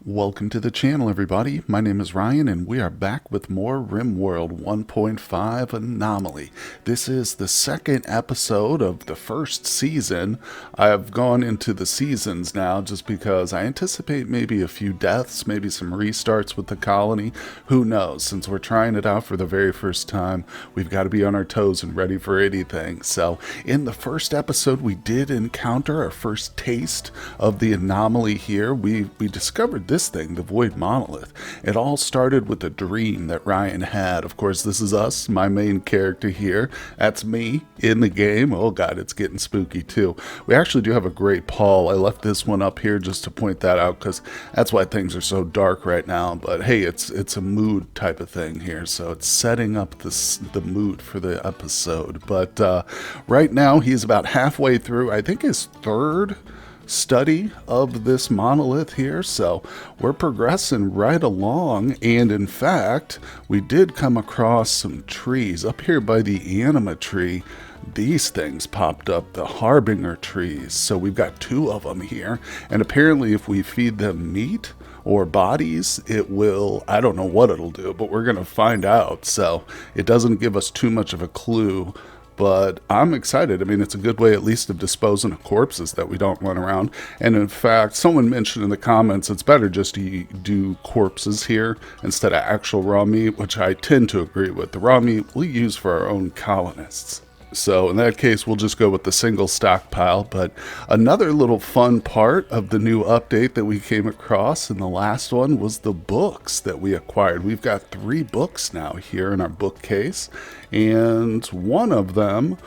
Welcome to the channel, everybody. My name is Ryan, and we are back with more RimWorld 1.5 Anomaly. This is the second episode of the first season. I've gone into the seasons now just because I anticipate maybe a few deaths, maybe some restarts with the colony. Who knows? Since we're trying it out for the very first time, we've got to be on our toes and ready for anything. So, in the first episode, we did encounter our first taste of the anomaly here. We discovered this thing, the Void Monolith. It all started with a dream that Ryan had. Of course, this is us, my main character here. That's me in the game. Oh god, it's getting spooky too. We actually do have a great Paul. I left this one up here just to point that out because that's why things are so dark right now. But hey, it's a mood type of thing here, so it's setting up the mood for the episode. But right now, he's about halfway through, I think his third study of this monolith here, so we're progressing right along. And in fact, we did come across some trees up here by the anima tree. These things popped up, the harbinger trees, so we've got two of them here, and apparently if we feed them meat or bodies, it will, I don't know what it'll do, but we're gonna find out. So it doesn't give us too much of a clue, but I'm excited. I mean, it's a good way at least of disposing of corpses that we don't run around. And in fact, someone mentioned in the comments it's better just to do corpses here instead of actual raw meat, which I tend to agree with. The raw meat we'll use for our own colonists. So in that case, we'll just go with the single stockpile. But another little fun part of the new update that we came across in the last one was the books that we acquired. We've got 3 books now here in our bookcase, and one of them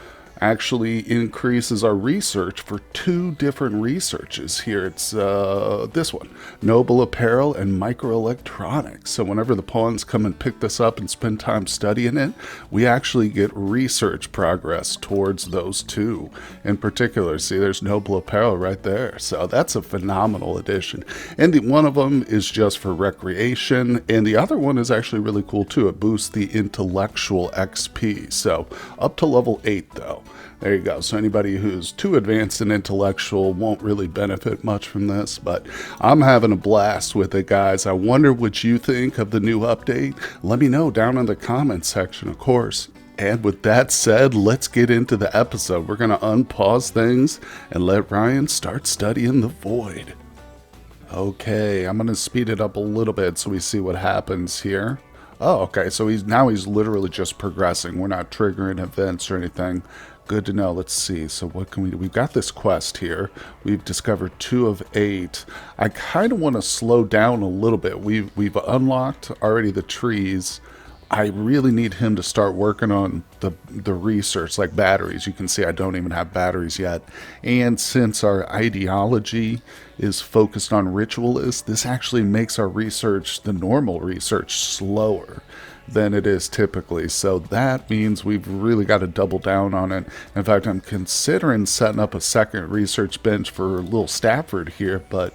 actually increases our research for 2 different researches here. It's this one, Noble Apparel and Microelectronics. So whenever the pawns come and pick this up and spend time studying it, we actually get research progress towards those 2 in particular. See, there's Noble Apparel right there. So that's a phenomenal addition. And one of them is just for recreation, and the other one is actually really cool too. It boosts the intellectual XP. So up to level 8 though. There you go. So anybody who's too advanced in intellectual won't really benefit much from this, but I'm having a blast with it, guys. I wonder what you think of the new update. Let me know down in the comments section, of course. And with that said, let's get into the episode. We're going to unpause things and let Ryan start studying the void. Okay, I'm going to speed it up a little bit so we see what happens here. Oh, okay, so he's literally just progressing. We're not triggering events or anything. Good to know. Let's see. So what can we do? We've got this quest here. We've discovered 2 of 8. I kind of want to slow down a little bit. We've unlocked already the trees. I really need him to start working on the research, like batteries. You can see I don't even have batteries yet. And since our ideology is focused on ritualists, this actually makes our research, the normal research, slower than it is typically. So that means we've really got to double down on it. In fact, I'm considering setting up a second research bench for little Stafford here, but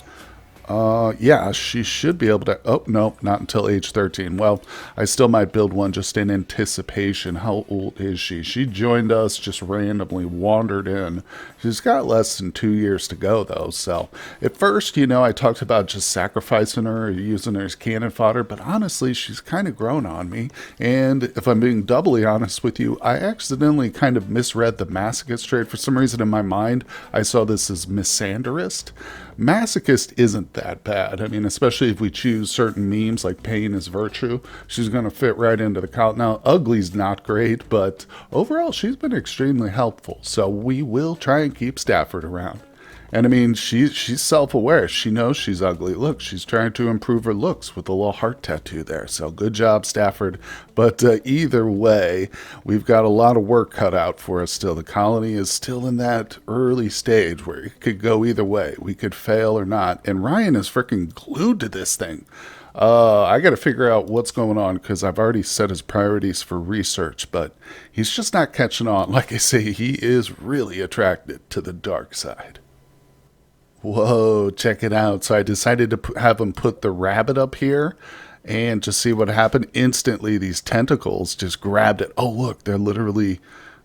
yeah, she should be able to. Oh, no, not until age 13. Well, I still might build one just in anticipation. How old is she? She joined us, just randomly wandered in. She's got less than 2 years to go, though. So at first, I talked about just sacrificing her or using her as cannon fodder, but honestly, she's kind of grown on me. And if I'm being doubly honest with you, I accidentally kind of misread the masochist trait. For some reason in my mind, I saw this as misandrist. Masochist isn't that bad. I mean, especially if we choose certain memes like pain is virtue, she's going to fit right into the count. Now, ugly's not great, but overall, she's been extremely helpful. So we will try and keep Stafford around. And I mean, she's self-aware. She knows she's ugly. Look, she's trying to improve her looks with a little heart tattoo there. So good job, Stafford. But either way, we've got a lot of work cut out for us still. The colony is still in that early stage where it could go either way. We could fail or not. And Ryan is freaking glued to this thing. I got to figure out what's going on because I've already set his priorities for research, but he's just not catching on. Like I say, he is really attracted to the dark side. Whoa, check it out. So I decided to have him put the rabbit up here and just see what happened. Instantly, these tentacles just grabbed it. Oh, look, they're literally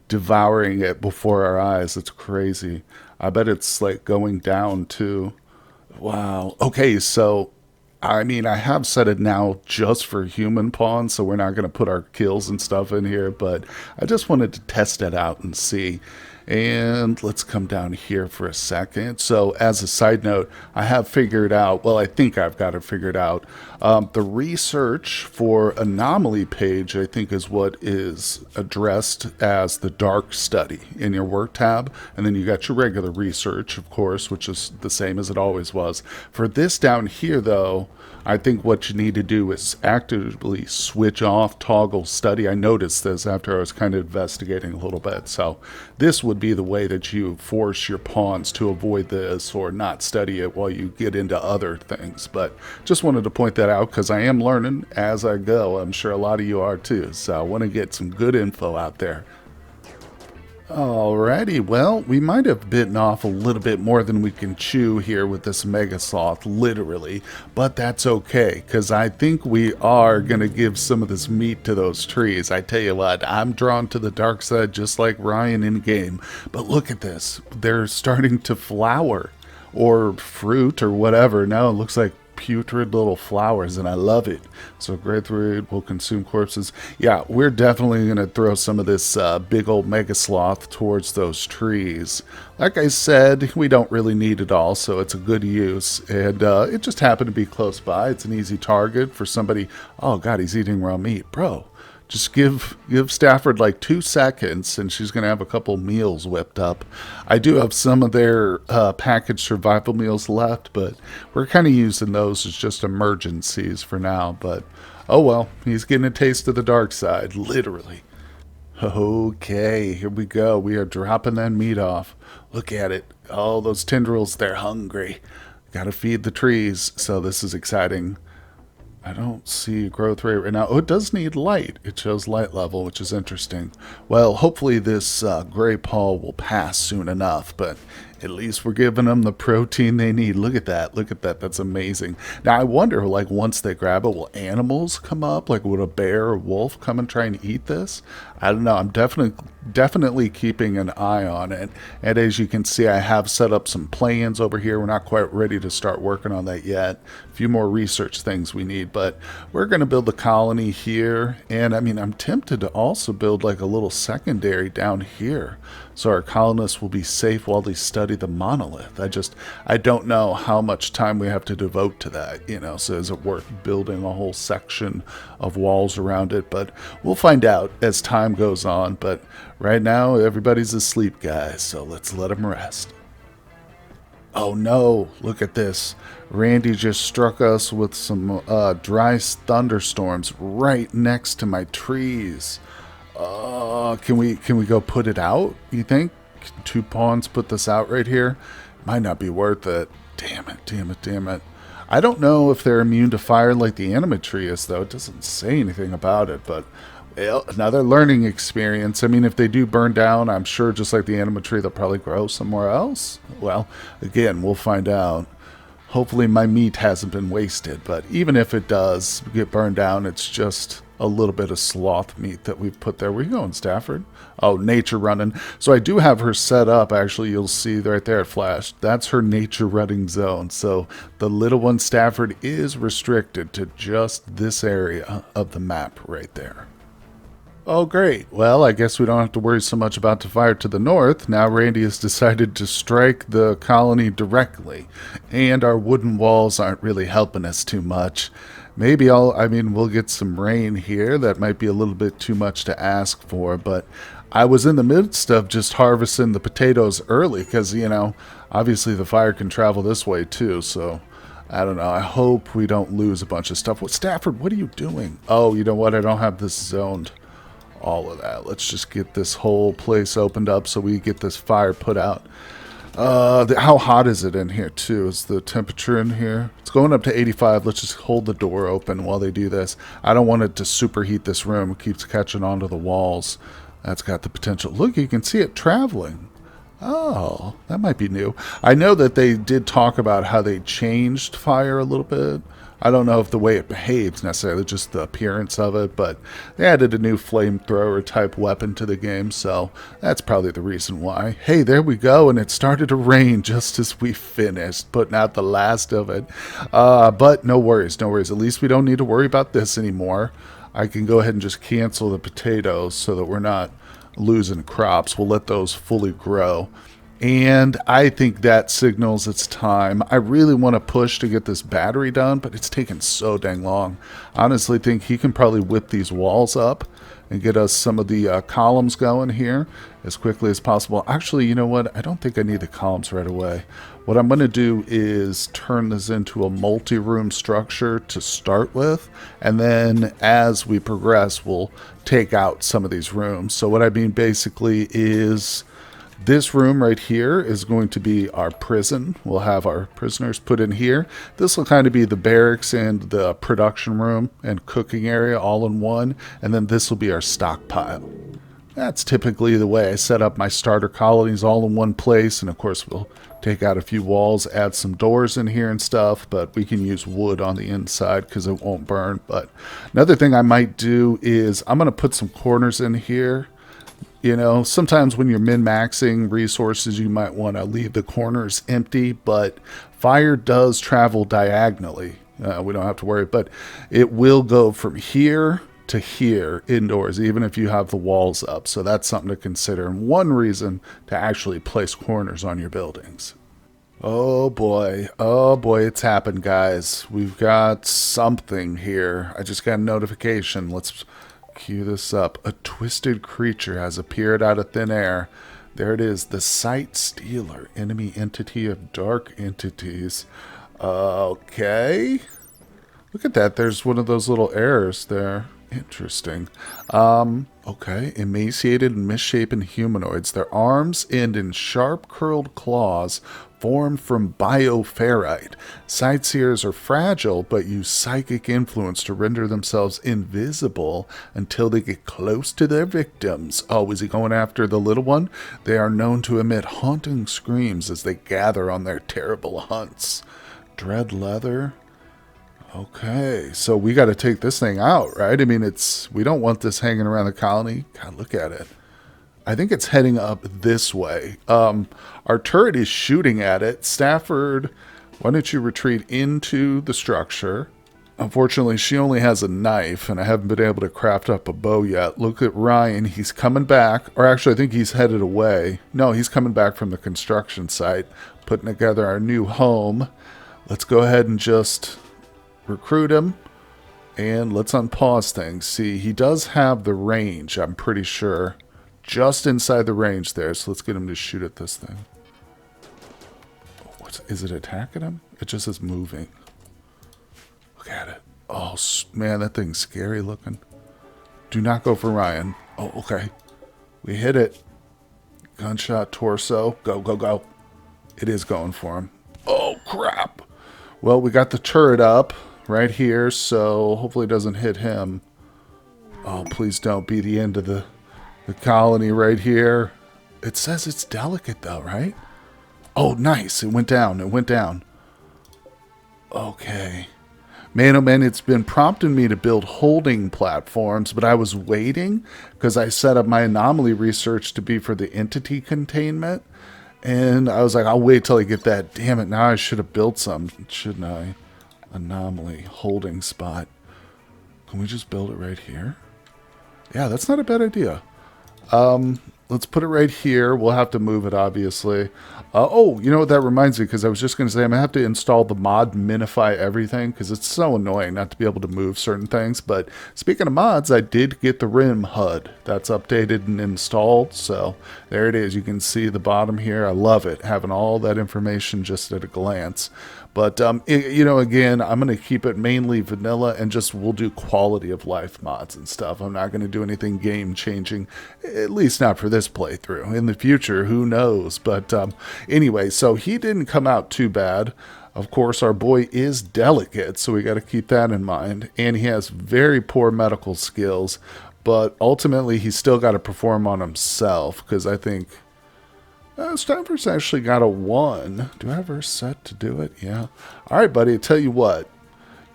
devouring it before our eyes. It's crazy. I bet it's like going down too. Wow. Okay, so I mean, I have set it now just for human pawns, so we're not going to put our kills and stuff in here, but I just wanted to test it out and see. And let's come down here for a second. So as a side note, I have figured out, well, I think I've got it figured out. The research for Anomaly page, I think, is what is addressed as the dark study in your work tab. And then you got your regular research, of course, which is the same as it always was. For this down here, though, I think what you need to do is actively switch off toggle study. I noticed this after I was kind of investigating a little bit. So this would be the way that you force your pawns to avoid this or not study it while you get into other things. But just wanted to point that out because I am learning as I go. I'm sure a lot of you are too. So I want to get some good info out there. Alrighty, well, we might have bitten off a little bit more than we can chew here with this mega sloth, literally, but that's okay, because I think we are going to give some of this meat to those trees. I tell you what, I'm drawn to the dark side just like Ryan in game, but look at this. They're starting to flower, or fruit, or whatever. Now it looks like putrid little flowers, and I love it. So grapefruit will consume corpses. Yeah, we're definitely going to throw some of this big old mega sloth towards those trees. Like I said, we don't really need it all, so it's a good use. And it just happened to be close by. It's an easy target for somebody. Oh god, he's eating raw meat. Bro, just give Stafford like 2 seconds and she's going to have a couple meals whipped up. I do have some of their packaged survival meals left, but we're kind of using those as just emergencies for now. But, oh well, he's getting a taste of the dark side, literally. Okay, here we go. We are dropping that meat off. Look at it. Oh, those tendrils, they're hungry. Gotta feed the trees, so this is exciting. I don't see growth rate right now. Oh, it does need light. It shows light level, which is interesting. Well, hopefully this gray pall will pass soon enough, but at least we're giving them the protein they need. Look at that. Look at that. That's amazing. Now, I wonder, like, once they grab it, will animals come up? Like, would a bear or wolf come and try and eat this? I don't know. I'm definitely keeping an eye on it. And as you can see, I have set up some plans over here. We're not quite ready to start working on that yet. A few more research things we need, but we're going to build a colony here. And I mean, I'm tempted to also build like a little secondary down here, so our colonists will be safe while they study the monolith. I don't know how much time we have to devote to that, you know, so is it worth building a whole section of walls around it? But we'll find out as time goes on. But right now, everybody's asleep, guys, so let's let them rest. Oh no, look at this. Randy just struck us with some dry thunderstorms right next to my trees. Can we go put it out, you think? Can 2 pawns put this out right here? Might not be worth it. Damn it, damn it, damn it. I don't know if they're immune to fire like the anima tree is, though. It doesn't say anything about it, but well, another learning experience. I mean, if they do burn down, I'm sure just like the anima tree, they'll probably grow somewhere else. Well, again, we'll find out. Hopefully my meat hasn't been wasted, but even if it does get burned down, it's just a little bit of sloth meat that we've put there. Where you going, Stafford? Oh, nature running. So I do have her set up. Actually, you'll see right there it flashed. That's her nature running zone. So the little one, Stafford, is restricted to just this area of the map right there. Oh, great. Well, I guess we don't have to worry so much about the fire to the north. Now Randy has decided to strike the colony directly, and our wooden walls aren't really helping us too much. Maybe we'll get some rain here. That might be a little bit too much to ask for, but I was in the midst of just harvesting the potatoes early because, you know, obviously the fire can travel this way too, so I don't know. I hope we don't lose a bunch of stuff. What, Stafford, what are you doing? Oh, you know what? I don't have this zoned. All of that. Let's just get this whole place opened up so we get this fire put out. How hot is it in here too? Is the temperature in here? It's going up to 85. Let's just hold the door open while they do this. I don't want it to superheat this room. It keeps catching onto the walls. That's got the potential. Look, you can see it traveling. Oh, that might be new. I know that they did talk about how they changed fire a little bit. I don't know if the way it behaves necessarily, just the appearance of it, but they added a new flamethrower type weapon to the game, so that's probably the reason why. Hey, there we go, and it started to rain just as we finished, putting out the last of it. But no worries, no worries. At least we don't need to worry about this anymore. I can go ahead and just cancel the potatoes so that we're not losing crops. We'll let those fully grow. And I think that signals it's time. I really want to push to get this battery done, but it's taking so dang long. I honestly think he can probably whip these walls up and get us some of the columns going here as quickly as possible. Actually, you know what? I don't think I need the columns right away. What I'm going to do is turn this into a multi-room structure to start with, and then as we progress, we'll take out some of these rooms. So what I mean basically is this room right here is going to be our prison. We'll have our prisoners put in here. This will kind of be the barracks and the production room and cooking area all in one. And then this will be our stockpile. That's typically the way I set up my starter colonies all in one place. And of course, we'll take out a few walls, add some doors in here and stuff. But we can use wood on the inside because it won't burn. But another thing I might do is I'm going to put some corners in here. You know, sometimes when you're min-maxing resources, you might want to leave the corners empty, but fire does travel diagonally. We don't have to worry, but it will go from here to here indoors, even if you have the walls up. So that's something to consider, and one reason to actually place corners on your buildings. Oh boy, it's happened, guys. We've got something here. I just got a notification. Let's cue this up. A twisted creature has appeared out of thin air. There it is. The Sight Stealer, enemy entity of dark entities. Okay. Look at that. There's one of those little errors there. Interesting. Okay. Emaciated and misshapen humanoids. Their arms end in sharp curled claws formed from bioferrite. Sightseers are fragile, but use psychic influence to render themselves invisible until they get close to their victims. Oh, is he going after the little one? They are known to emit haunting screams as they gather on their terrible hunts. Dread leather. Okay, so we got to take this thing out, right? I mean, we don't want this hanging around the colony. God, look at it. I think it's heading up this way. Our turret is shooting at it. Stafford, why don't you retreat into the structure? Unfortunately, she only has a knife, and I haven't been able to craft up a bow yet. Look at Ryan. He's coming back. Or actually, I think he's headed away. No, he's coming back from the construction site, putting together our new home. Let's go ahead and just recruit him. And let's unpause things. See, he does have the range, I'm pretty sure. Just inside the range there, so let's get him to shoot at this thing. Is it attacking him? It just is moving. Look at it. Oh, man, that thing's scary looking. Do not go for Ryan. Oh, okay. We hit it. Gunshot torso. Go, go, go. It is going for him. Oh, crap. Well, we got the turret up right here, so hopefully it doesn't hit him. Oh, please don't be the end of the colony right here. It says it's delicate though, right? Oh, nice. It went down. It went down. Okay. Man, oh man, it's been prompting me to build holding platforms, but I was waiting because I set up my anomaly research to be for the entity containment. And I was like, I'll wait till I get that. Damn it, now I should have built some, shouldn't I? Anomaly holding spot. Can we just build it right here? Yeah, that's not a bad idea. Let's put it right here. We'll have to move it, obviously. Oh, you know what that reminds me, because I was just going to say I'm going to have to install the mod Minify Everything, because it's so annoying not to be able to move certain things. But speaking of mods, I did get the Rim HUD. That's updated and installed, so there it is. You can see the bottom here. I love it, having all that information just at a glance. But, you know, again, I'm going to keep it mainly vanilla and just we'll do quality of life mods and stuff. I'm not going to do anything game changing, at least not for this playthrough. In the future, who knows? But anyway, so he didn't come out too bad. Of course, our boy is delicate, so we got to keep that in mind. And he has very poor medical skills, but ultimately he's still got to perform on himself because I think Stanford's actually got a 1. Do I have her set to do it? Yeah. All right, buddy. I tell you what.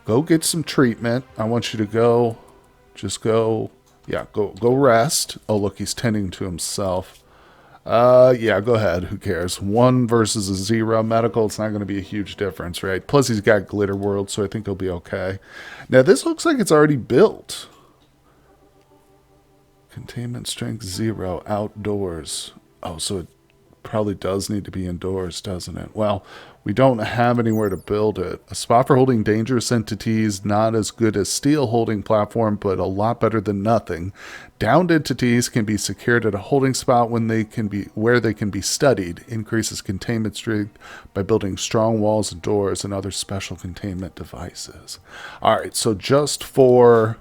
Go get some treatment. I want you to go. Just go. Yeah, go rest. Oh, look, he's tending to himself. Yeah, go ahead. Who cares? 1 versus a 0 medical. It's not going to be a huge difference, right? Plus, he's got Glitter World, so I think he'll be okay. Now, this looks like it's already built. Containment strength 0. Outdoors. Oh, so it probably does need to be indoors, doesn't it? Well, we don't have anywhere to build it. A spot for holding dangerous entities, not as good as steel holding platform, but a lot better than nothing. Downed entities can be secured at a holding spot where they can be studied. Increases containment strength by building strong walls and doors and other special containment devices. All right, so just for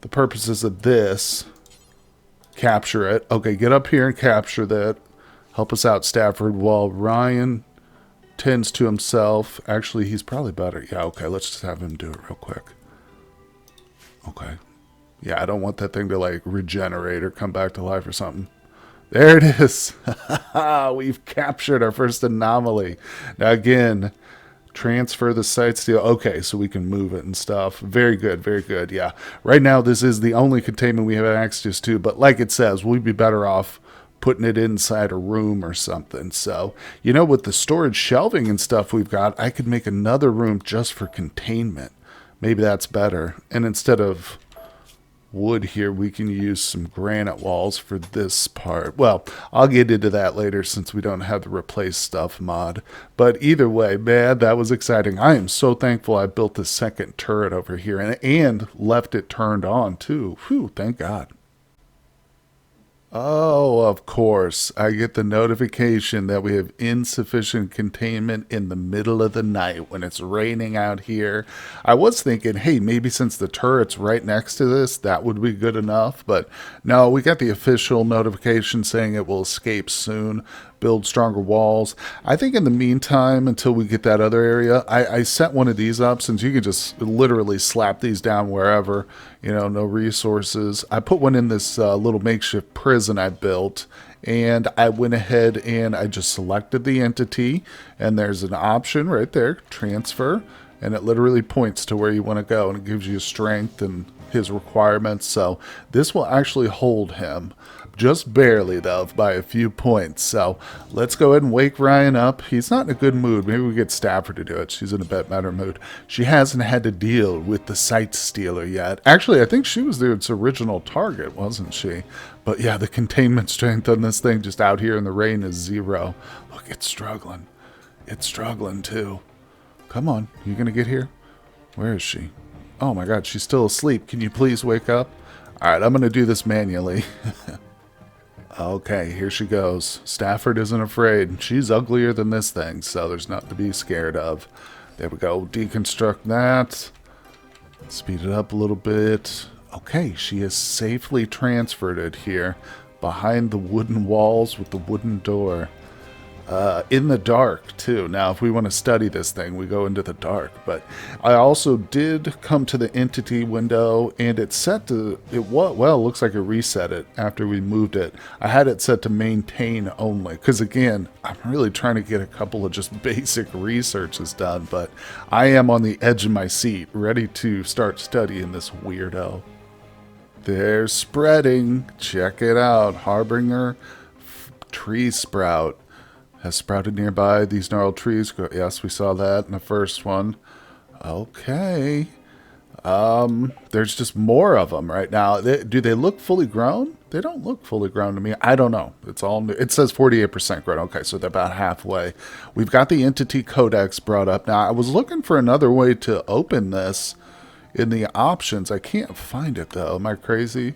the purposes of this, capture it. Okay, get up here and capture that. Help us out, Stafford, while Ryan tends to himself. Actually, he's probably better. Yeah, okay, let's just have him do it real quick. Okay. Yeah, I don't want that thing to, like, regenerate or come back to life or something. There it is. We've captured our first anomaly. Now, again, transfer the site steel. Okay, so we can move it and stuff. Very good, very good. Yeah. Right now, this is the only containment we have access to, but like it says, we'd be better off putting it inside a room or something. So, you know, with the storage shelving and stuff we've got, I could make another room just for containment. Maybe that's better. And instead of wood here, we can use some granite walls for this part. Well, I'll get into that later since we don't have the replace stuff mod. But either way, man, that was exciting. I am so thankful I built the second turret over here and left it turned on too. Whew, thank God. Oh, of course. I get the notification that we have insufficient containment in the middle of the night when it's raining out here. I was thinking, hey, maybe since the turret's right next to this, that would be good enough. But no, we got the official notification saying it will escape soon. Build stronger walls. I think in the meantime, until we get that other area, I set one of these up since you can just literally slap these down wherever, you know, no resources. I put one in this little makeshift prison I built, and I went ahead and I just selected the entity, and there's an option right there, transfer, and it literally points to where you want to go, and it gives you strength and his requirements. So this will actually hold him. Just barely, though, by a few points. So let's go ahead and wake Ryan up. He's not in a good mood. Maybe we get Stafford to do it. She's in a better mood. She hasn't had to deal with the site stealer yet. Actually, I think she was its original target, wasn't she? But yeah, the containment strength on this thing just out here in the rain is 0. Look, it's struggling. It's struggling, too. Come on. You going to get here? Where is she? Oh, my God. She's still asleep. Can you please wake up? All right, I'm going to do this manually. Okay, here she goes. Stafford isn't afraid. She's uglier than this thing, so there's nothing to be scared of. There we go. Deconstruct that. Speed it up a little bit. Okay, she has safely transferred it here behind the wooden walls with the wooden door. In the dark, too. Now, if we want to study this thing, we go into the dark. But I also did come to the entity window, and it's set to... Well, it looks like it reset it after we moved it. I had it set to maintain only. Because, again, I'm really trying to get a couple of just basic researches done. But I am on the edge of my seat, ready to start studying this weirdo. They're spreading. Check it out. Harbinger tree sprout has sprouted nearby. These gnarled trees. Yes, we saw that in the first one. Okay. There's just more of them right now. Do they look fully grown? They don't look fully grown to me. I don't know. It's all new. It says 48% grown. Okay, so they're about halfway. We've got the entity codex brought up. Now, I was looking for another way to open this in the options. I can't find it, though. Am I crazy?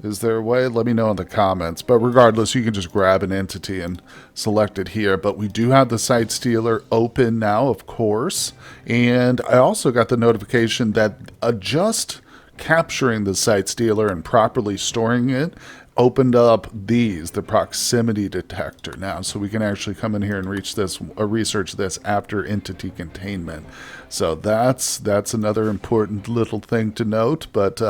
Is there a way? Let me know in the comments. But regardless, you can just grab an entity and select it here. But we do have the site stealer open now, of course. And I also got the notification that just capturing the site stealer and properly storing it opened up the proximity detector now. So we can actually come in here and research this after entity containment. So that's another important little thing to note. But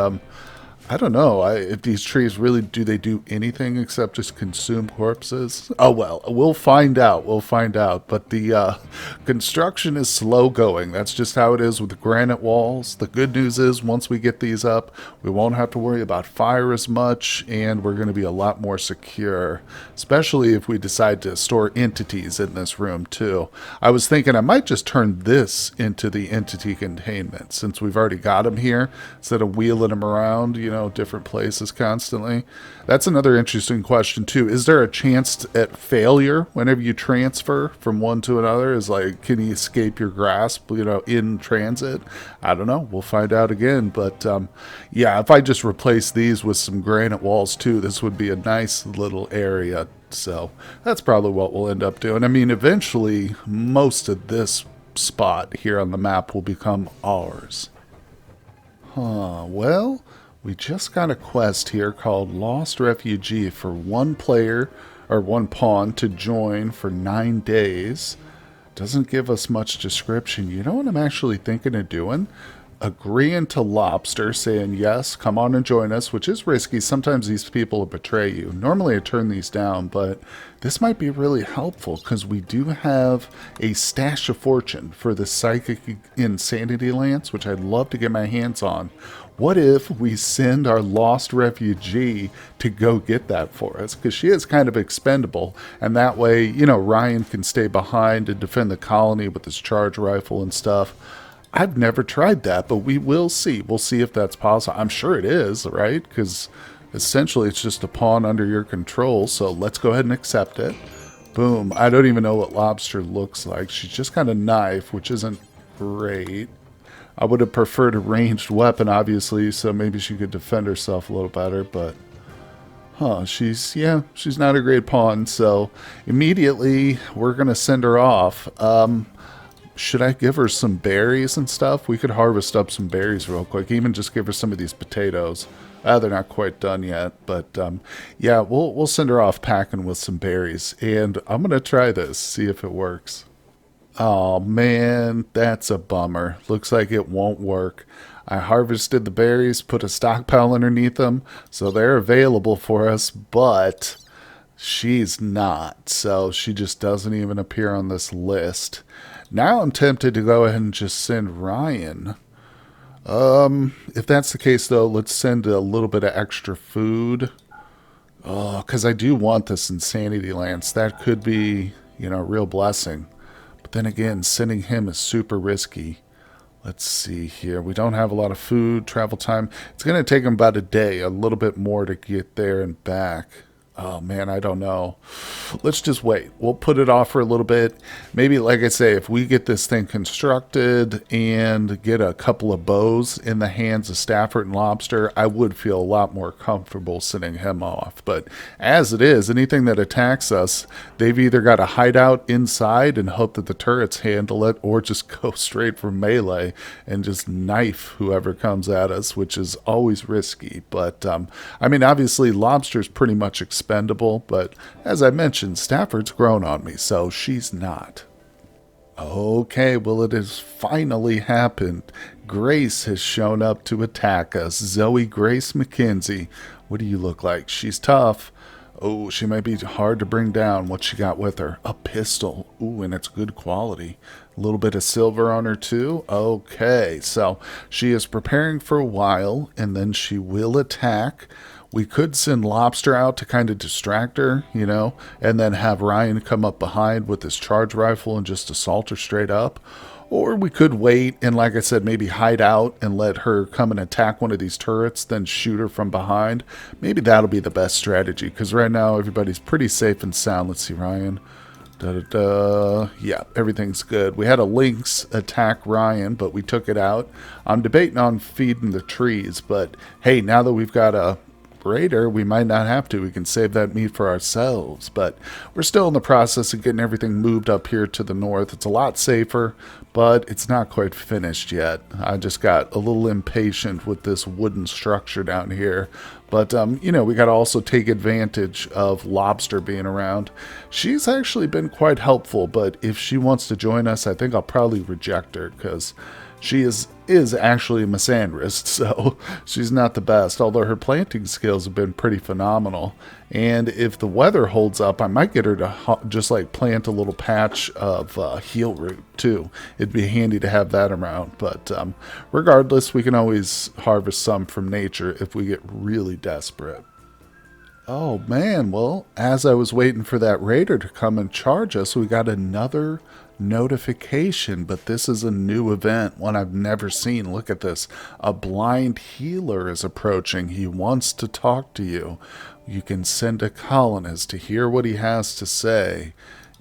I don't know. If these trees really do they do anything except just consume corpses? Oh well, we'll find out. We'll find out. But the construction is slow going. That's just how it is with the granite walls. The good news is once we get these up, we won't have to worry about fire as much, and we're going to be a lot more secure. Especially if we decide to store entities in this room too. I was thinking I might just turn this into the entity containment since we've already got them here instead of wheeling them around. Different places constantly. That's another interesting question too. Is there a chance at failure whenever you transfer from one to another? Is like, can you escape your grasp, in transit? I don't know. We'll find out again. But yeah, if I just replace these with some granite walls too, this would be a nice little area. So that's probably what we'll end up doing. I mean, eventually most of this spot here on the map will become ours. Well, we just got a quest here called Lost Refugee for one player or one pawn to join for 9 days. Doesn't give us much description. You know what I'm actually thinking of doing? Agreeing to Lobster, saying yes, come on and join us, which is risky. Sometimes these people will betray you. Normally I turn these down, but this might be really helpful because we do have a stash of fortune for the Psychic Insanity Lance, which I'd love to get my hands on. What if we send our lost refugee to go get that for us? Because she is kind of expendable. And that way, Ryan can stay behind and defend the colony with his charge rifle and stuff. I've never tried that, but we will see. We'll see if that's possible. I'm sure it is, right? Because essentially it's just a pawn under your control. So let's go ahead and accept it. Boom. I don't even know what Lobster looks like. She's just got a knife, which isn't great. I would have preferred a ranged weapon, obviously, so maybe she could defend herself a little better, but... she's not a great pawn, so immediately we're going to send her off. Should I give her some berries and stuff? We could harvest up some berries real quick, even just give her some of these potatoes. They're not quite done yet, but yeah, we'll send her off packing with some berries, and I'm going to try this, see if it works. Oh man, that's a bummer. Looks like it won't work. I harvested the berries, put a stockpile underneath them, so they're available for us, but she's not. So she just doesn't even appear on this list. Now I'm tempted to go ahead and just send Ryan. If that's the case though, let's send a little bit of extra food. Oh, because I do want this Insanity Lance. That could be, a real blessing. Then again, sending him is super risky. Let's see here. We don't have a lot of food, travel time. It's going to take him about a day, a little bit more to get there and back. Oh, man, I don't know. Let's just wait. We'll put it off for a little bit. Maybe, like I say, if we get this thing constructed and get a couple of bows in the hands of Stafford and Lobster, I would feel a lot more comfortable sending him off. But as it is, anything that attacks us, they've either got to hide out inside and hope that the turrets handle it, or just go straight for melee and just knife whoever comes at us, which is always risky. But, I mean, obviously, Lobster's pretty much expendable, but as I mentioned, Stafford's grown on me, so she's not. Okay, well, it has finally happened. Grace has shown up to attack us. Zoe Grace McKenzie. What do you look like? She's tough. Oh, she might be hard to bring down. What she got with her? A pistol. Ooh, and it's good quality. A little bit of silver on her too. Okay, so she is preparing for a while, and then she will attack. We could send Lobster out to kind of distract her, and then have Ryan come up behind with his charge rifle and just assault her straight up. Or we could wait and, like I said, maybe hide out and let her come and attack one of these turrets, then shoot her from behind. Maybe that'll be the best strategy, because right now everybody's pretty safe and sound. Let's see, Ryan. Yeah, everything's good. We had a lynx attack Ryan, but we took it out. I'm debating on feeding the trees, but hey, now that we've got a raider, we might not have to. We can save that meat for ourselves, but we're still in the process of getting everything moved up here to the north. It's a lot safer, but it's not quite finished yet. I just got a little impatient with this wooden structure down here, but we got to also take advantage of Lobster being around. She's actually been quite helpful, but if she wants to join us, I think I'll probably reject her, because She is actually a misandrist, so she's not the best, although her planting skills have been pretty phenomenal. And if the weather holds up, I might get her to just like plant a little patch of heel root too. It'd be handy to have that around, but regardless, we can always harvest some from nature if we get really desperate. Oh man, well, as I was waiting for that raider to come and charge us, we got another notification, but this is a new event, one I've never seen. Look at this. A blind healer is approaching. He wants to talk to you. You can send a colonist to hear what he has to say.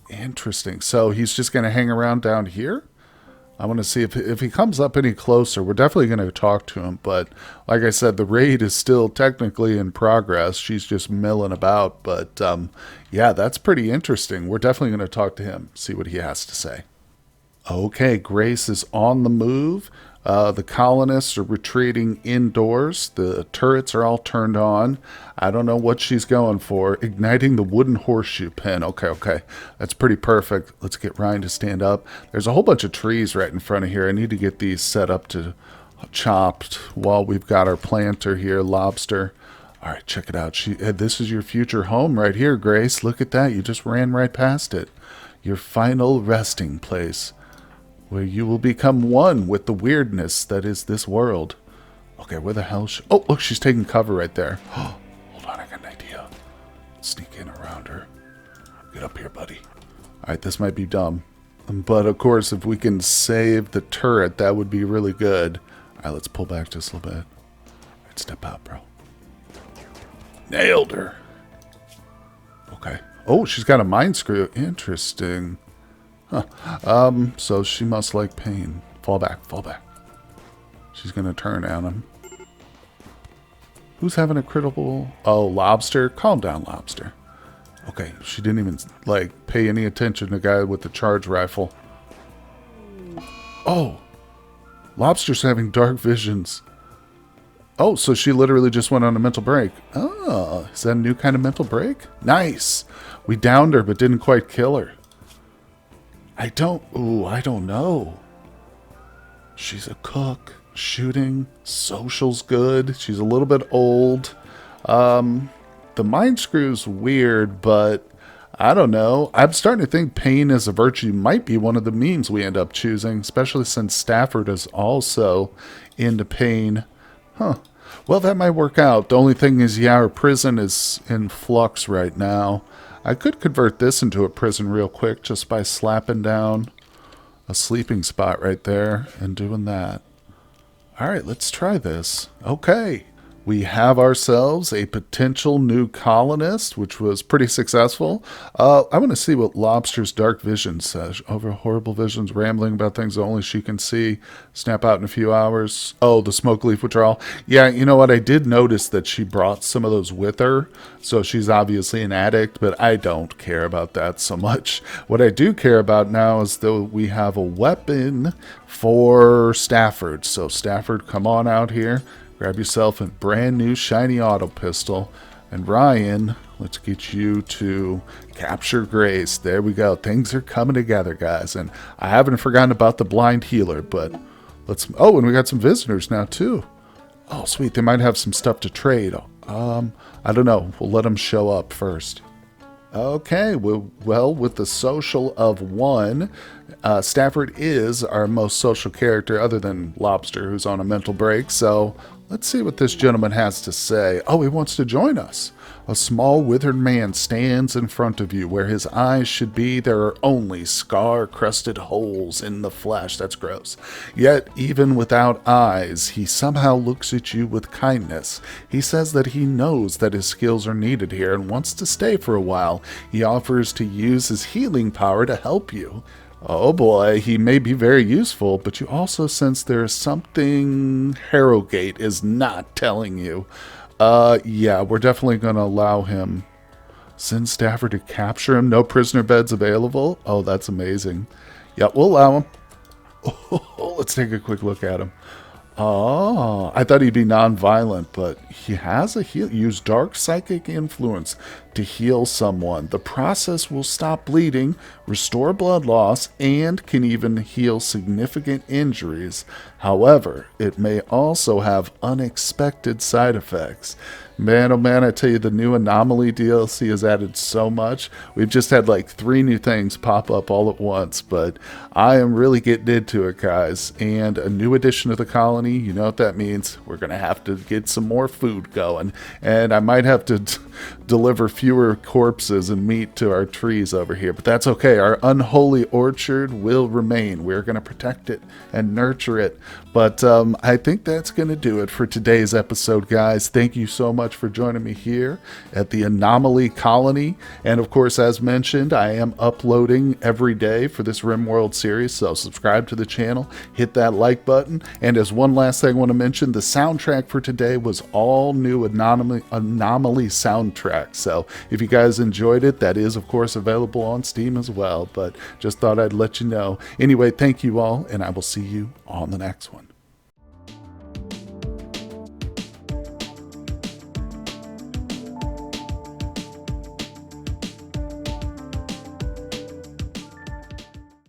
Interesting. So he's just going to hang around down here? I want to see if he comes up any closer. We're definitely going to talk to him, but like I said, the raid is still technically in progress. She's just milling about, but yeah, that's pretty interesting. We're definitely going to talk to him, see what he has to say. Okay, Grace is on the move. The colonists are retreating indoors. The turrets are all turned on. I don't know what she's going for. Igniting the wooden horseshoe pin. Okay. That's pretty perfect. Let's get Ryan to stand up. There's a whole bunch of trees right in front of here. I need to get these set up to chopped while we've got our planter here, Lobster. All right, check it out. This is your future home right here, Grace. Look at that. You just ran right past it. Your final resting place, where you will become one with the weirdness that is this world. Okay, where the hell oh, look, she's taking cover right there. Oh, hold on, I got an idea. Sneak in around her. Get up here, buddy. All right, this might be dumb. But, of course, if we can save the turret, that would be really good. All right, let's pull back just a little bit. All right, step out, bro. Nailed her. Okay. Oh, she's got a mind screw. Interesting. Huh. So she must like pain. Fall back. She's gonna turn on him. Who's having a critical... Oh, Lobster? Calm down, Lobster. Okay, she didn't even, like, pay any attention to the guy with the charge rifle. Oh! Lobster's having dark visions. Oh, so she literally just went on a mental break. Oh, is that a new kind of mental break? Nice! We downed her, but didn't quite kill her. I don't know. She's a cook. Shooting. Social's good. She's a little bit old. The mind screw's weird, but I don't know. I'm starting to think pain as a virtue might be one of the memes we end up choosing, especially since Stafford is also into pain. Huh. Well, that might work out. The only thing is, yeah, our prison is in flux right now. I could convert this into a prison real quick just by slapping down a sleeping spot right there and doing that. All right, let's try this. Okay. We have ourselves a potential new colonist, which was pretty successful. I want to see what Lobster's dark vision says. Over horrible visions, rambling about things that only she can see. Snap out in a few hours. Oh, the smoke leaf withdrawal. Yeah, you know what? I did notice that she brought some of those with her. So she's obviously an addict, but I don't care about that so much. What I do care about now is that we have a weapon for Stafford. So Stafford, come on out here. Grab yourself a brand new shiny auto pistol. And Ryan, let's get you to capture Grace. There we go. Things are coming together, guys. And I haven't forgotten about the blind healer, but let's... Oh, and we got some visitors now, too. Oh, sweet. They might have some stuff to trade. I don't know. We'll let them show up first. Okay, well, with the social of 1, Stafford is our most social character other than Lobster, who's on a mental break. So let's see what this gentleman has to say. Oh, he wants to join us. A small withered man stands in front of you. Where his eyes should be, there are only scar-crusted holes in the flesh. That's gross. Yet, even without eyes, he somehow looks at you with kindness. He says that he knows that his skills are needed here and wants to stay for a while. He offers to use his healing power to help you. Oh boy, he may be very useful, but you also sense there is something Harrogate is not telling you. Yeah, we're definitely going to allow him. Send Stafford to capture him. No prisoner beds available. Oh, that's amazing. Yeah, we'll allow him. Oh, let's take a quick look at him. Oh, I thought he'd be non-violent, but he has a heal. Use dark psychic influence to heal someone. The process will stop bleeding, restore blood loss, and can even heal significant injuries. However, it may also have unexpected side effects. Man, oh man, I tell you, the new Anomaly DLC has added so much. We've just had like 3 new things pop up all at once, but I am really getting into it, guys. And a new addition to the colony, you know what that means. We're going to have to get some more food going, and I might have to deliver fewer corpses and meat to our trees over here, but that's okay. Our unholy orchard will remain. We're going to protect it and nurture it. But I think that's going to do it for today's episode, guys. Thank you so much for joining me here at the Anomaly Colony. And of course, as mentioned, I am uploading every day for this RimWorld series, so subscribe to the channel, hit that like button. And as one last thing I want to mention, the soundtrack for today was all new Anomaly soundtrack. So if you guys enjoyed it, that is of course available on Steam as well, but just thought I'd let you know. Anyway, thank you all, and I will see you on the next one.